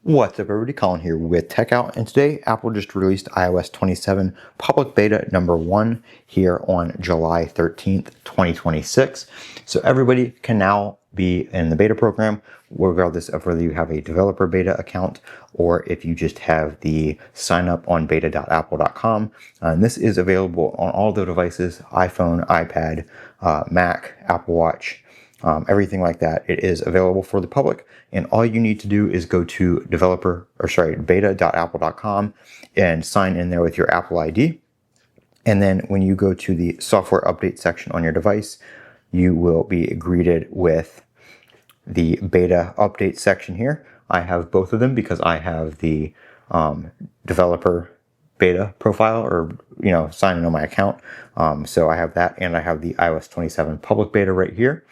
What's up everybody, Colin here with Techout, and today Apple just released iOS 27 public beta number 1 here on July 13th, 2026. So everybody can now be in the beta program, regardless of whether you have a developer beta account or if you just have the sign up on beta.apple.com. And this is available on all the devices, iPhone, iPad, Mac, Apple Watch, everything like that. It is available for the public, and all you need to do is go to beta.apple.com and sign in there with your Apple ID. And then when you go to the software update section on your device, you will be greeted with the beta update section here. I have both of them because I have the developer beta profile, or sign in on my account. So I have that, and I have the iOS 27 public beta right here.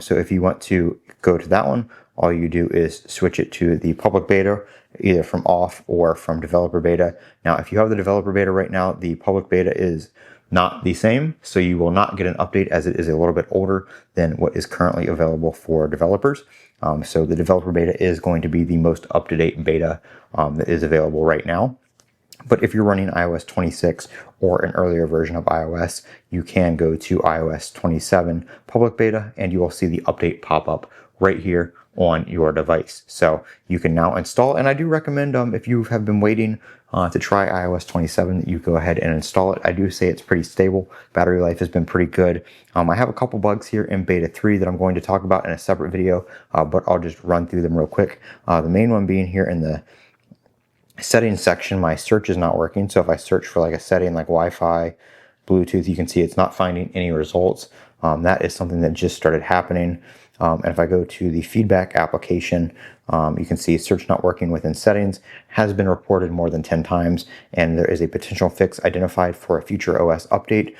So if you want to go to that one, all you do is switch it to the public beta, either from off or from developer beta. Now, if you have the developer beta right now, the public beta is not the same, so you will not get an update, as it is a little bit older than what is currently available for developers. So the developer beta is going to be the most up-to-date beta that is available right now. But if you're running iOS 26 or an earlier version of iOS, you can go to iOS 27 public beta, and you will see the update pop up right here on your device. So you can now install, and I do recommend if you have been waiting to try iOS 27, that you go ahead and install it. I do say it's pretty stable. Battery life has been pretty good. I have a couple bugs here in beta 3 that I'm going to talk about in a separate video, but I'll just run through them real quick. The main one being here in the settings section, my search is not working. So if I search for like a setting like Wi-Fi, Bluetooth, you can see it's not finding any results. That is something that just started happening. And if I go to the feedback application, you can see search not working within settings has been reported more than 10 times, and there is a potential fix identified for a future OS update.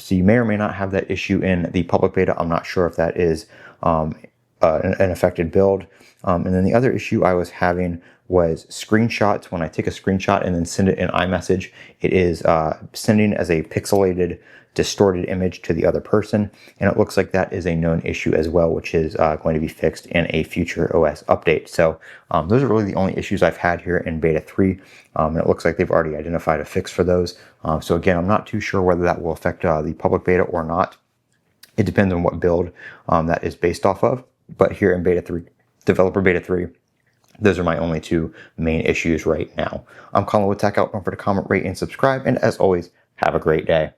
So you may or may not have that issue in the public beta. I'm not sure if that is an affected build. And then the other issue I was having was screenshots. When I take a screenshot and then send it in iMessage, it is sending as a pixelated, distorted image to the other person. And it looks like that is a known issue as well, which is going to be fixed in a future OS update. So those are really the only issues I've had here in beta 3. And it looks like they've already identified a fix for those. So again, I'm not too sure whether that will affect the public beta or not. It depends on what build that is based off of. But here in beta 3, developer beta 3, those are my only two main issues right now. I'm Colin with Techout. Don't forget to comment, rate, and subscribe. And as always, have a great day.